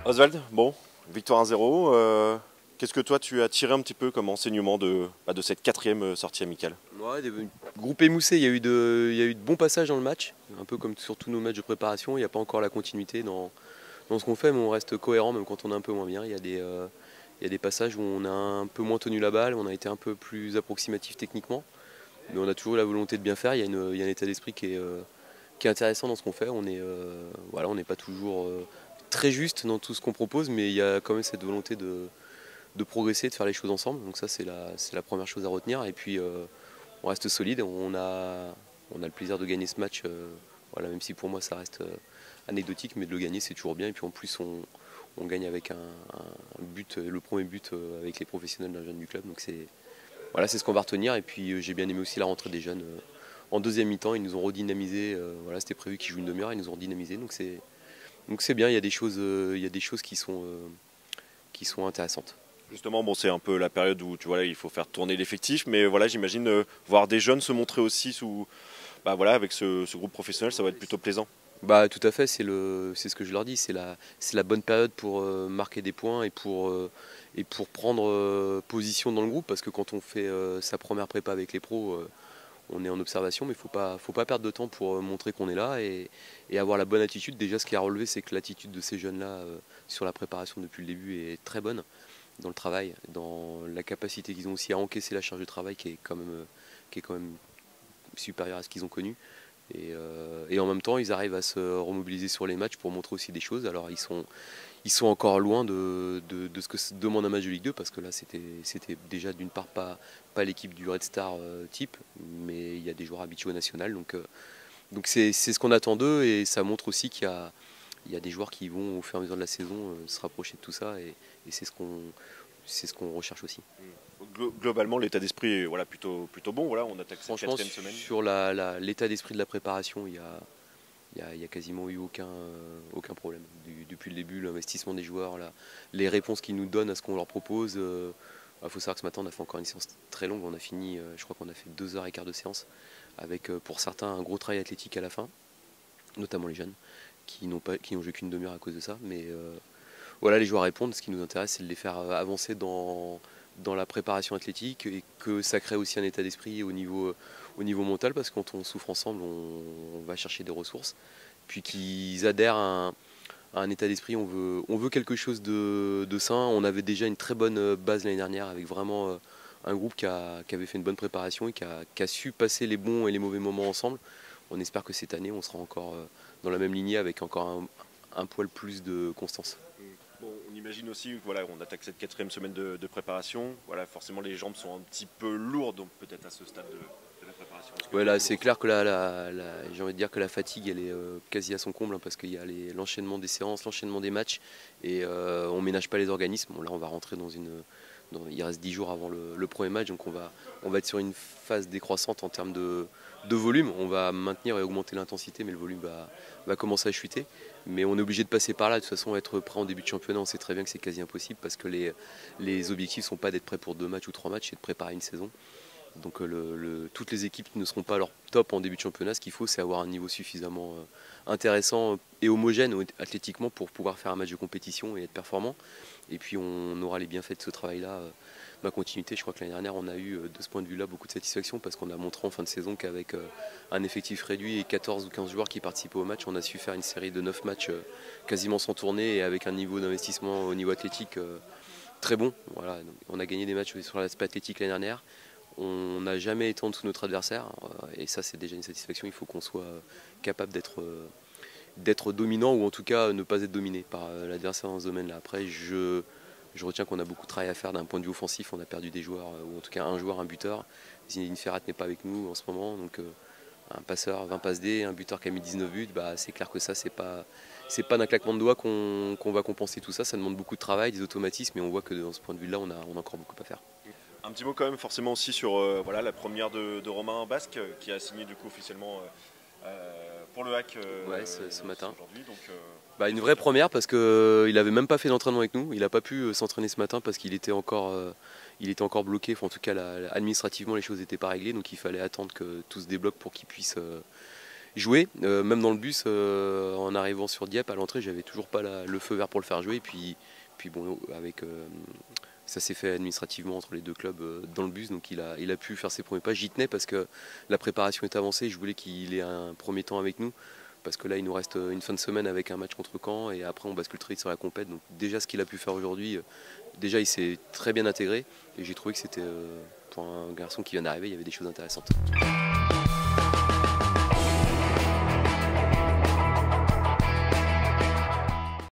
Oswald, bon, victoire 1-0. Qu'est-ce que toi tu as tiré un petit peu comme enseignement de cette quatrième sortie amicale? Ouais, groupe émoussé, il y a eu de bons passages dans le match, un peu comme sur tous nos matchs de préparation. Il n'y a pas encore la continuité dans ce qu'on fait, mais on reste cohérent même quand on est un peu moins bien. Il y a des passages où on a un peu moins tenu la balle, on a été un peu plus approximatif techniquement, mais on a toujours la volonté de bien faire. Il y a un état d'esprit qui est intéressant dans ce qu'on fait. Voilà, on n'est pas toujours très juste dans tout ce qu'on propose, mais il y a quand même cette volonté de progresser, de faire les choses ensemble. Donc ça, c'est la première chose à retenir. Et puis, on reste solide. On a le plaisir de gagner ce match. Voilà, même si pour moi, ça reste anecdotique, mais de le gagner, c'est toujours bien. Et puis en plus, on gagne avec un but, le premier but avec les professionnels d'un jeune du club. Donc c'est ce qu'on va retenir. Et puis j'ai bien aimé aussi la rentrée des jeunes. En deuxième mi-temps, ils nous ont redynamisé. Voilà, c'était prévu qu'ils jouent une demi-heure, ils nous ont redynamisé. Donc c'est bien. Il y a des choses qui sont intéressantes. Justement, bon, c'est un peu la période où tu vois, là, il faut faire tourner l'effectif, mais voilà, j'imagine voir des jeunes se montrer aussi voilà, avec ce groupe professionnel, ça va être plutôt plaisant. Bah tout à fait, c'est ce que je leur dis, c'est la bonne période pour marquer des points et pour prendre position dans le groupe parce que quand on fait sa première prépa avec les pros, on est en observation, mais faut pas perdre de temps pour montrer qu'on est là et avoir la bonne attitude. Déjà, ce qui a relevé, c'est que l'attitude de ces jeunes-là sur la préparation depuis le début est très bonne dans le travail, dans la capacité qu'ils ont aussi à encaisser la charge de travail qui est quand même supérieure à ce qu'ils ont connu. Et en même temps, ils arrivent à se remobiliser sur les matchs pour montrer aussi des choses. Alors, ils sont encore loin de ce que demande un match de Ligue 2, parce que là, c'était déjà d'une part pas l'équipe du Red Star type, mais il y a des joueurs habitués au national. Donc c'est ce qu'on attend d'eux, et ça montre aussi qu'il y a des joueurs qui vont, au fur et à mesure de la saison, se rapprocher de tout ça, et c'est ce qu'on recherche aussi. Globalement, l'état d'esprit est voilà, plutôt bon. Voilà, on attaque cette Franchement, quatrième semaine. sur l'état d'esprit de la préparation, il y a quasiment eu aucun problème. Depuis le début, l'investissement des joueurs, les réponses qu'ils nous donnent à ce qu'on leur propose. Il faut savoir que ce matin, on a fait encore une séance très longue. On a fini, je crois qu'on a fait 2h15 de séance, avec pour certains un gros travail athlétique à la fin, notamment les jeunes, qui n'ont joué qu'une demi-heure à cause de ça. Mais voilà, les joueurs répondent. Ce qui nous intéresse, c'est de les faire avancer dans la préparation athlétique, et que ça crée aussi un état d'esprit au niveau mental, parce que quand on souffre ensemble, on va chercher des ressources. Puis qu'ils adhèrent à un état d'esprit, on veut quelque chose de sain. On avait déjà une très bonne base l'année dernière, avec vraiment un groupe qui avait fait une bonne préparation et qui a su passer les bons et les mauvais moments ensemble. On espère que cette année, on sera encore dans la même lignée, avec encore un poil plus de constance. Bon, on imagine aussi que voilà, on attaque cette quatrième semaine de préparation. Voilà, forcément, les jambes sont un petit peu lourdes, donc peut-être à ce stade de la préparation. Est-ce que Ouais, tu là, le c'est ressens? clair que j'ai envie de dire que la fatigue, elle est quasi à son comble, hein, parce qu'il y a l'enchaînement des séances, l'enchaînement des matchs, et on ménage pas les organismes. Bon, là, on va rentrer il reste 10 jours avant le premier match, donc on va être sur une phase décroissante en termes de volume. On va maintenir et augmenter l'intensité, mais le volume va commencer à chuter. Mais on est obligé de passer par là. De toute façon, être prêt en début de championnat, on sait très bien que c'est quasi impossible, parce que les objectifs ne sont pas d'être prêt pour 2 matchs ou 3 matchs, c'est de préparer une saison. Donc toutes les équipes ne seront pas à leur top en début de championnat. Ce qu'il faut, c'est avoir un niveau suffisamment intéressant et homogène athlétiquement pour pouvoir faire un match de compétition et être performant. Et puis on aura les bienfaits de ce travail-là. Ma continuité, je crois que l'année dernière, on a eu de ce point de vue-là beaucoup de satisfaction, parce qu'on a montré en fin de saison qu'avec un effectif réduit et 14 ou 15 joueurs qui participaient au match, on a su faire une série de 9 matchs quasiment sans tourner, et avec un niveau d'investissement au niveau athlétique très bon. Voilà. Donc, on a gagné des matchs sur l'aspect athlétique l'année dernière. On n'a jamais été en dessous de notre adversaire, et ça, c'est déjà une satisfaction. Il faut qu'on soit capable d'être dominant, ou en tout cas ne pas être dominé par l'adversaire dans ce domaine-là. Après, je retiens qu'on a beaucoup de travail à faire d'un point de vue offensif. On a perdu des joueurs, ou en tout cas un joueur, un buteur. Zinedine Ferrat n'est pas avec nous en ce moment, donc un passeur, 20 passes D, un buteur qui a mis 19 buts, c'est clair que ça, c'est pas d'un claquement de doigts qu'on va compenser tout ça. Ça demande beaucoup de travail, des automatismes, et on voit que dans ce point de vue-là, on a encore beaucoup à faire. Un petit mot quand même forcément aussi sur voilà, la première de Romain Basque qui a signé du coup officiellement pour le hack Ouais, ce matin. aujourd'hui. Donc, Une vraie première, parce qu'il n'avait même pas fait d'entraînement avec nous. Il n'a pas pu s'entraîner ce matin parce qu'il était encore bloqué. Enfin, en tout cas, administrativement, les choses n'étaient pas réglées. Donc il fallait attendre que tout se débloque pour qu'il puisse jouer. Même dans le bus, en arrivant sur Dieppe, à l'entrée, j'avais toujours pas le feu vert pour le faire jouer. Et puis bon, ça s'est fait administrativement entre les deux clubs dans le bus, donc il a pu faire ses premiers pas. J'y tenais parce que la préparation est avancée. Je voulais qu'il ait un premier temps avec nous. Parce que là, il nous reste une fin de semaine avec un match contre Caen et après, on bascule très vite sur la compète. Donc déjà, ce qu'il a pu faire aujourd'hui, déjà, il s'est très bien intégré et j'ai trouvé que c'était, pour un garçon qui vient d'arriver, il y avait des choses intéressantes.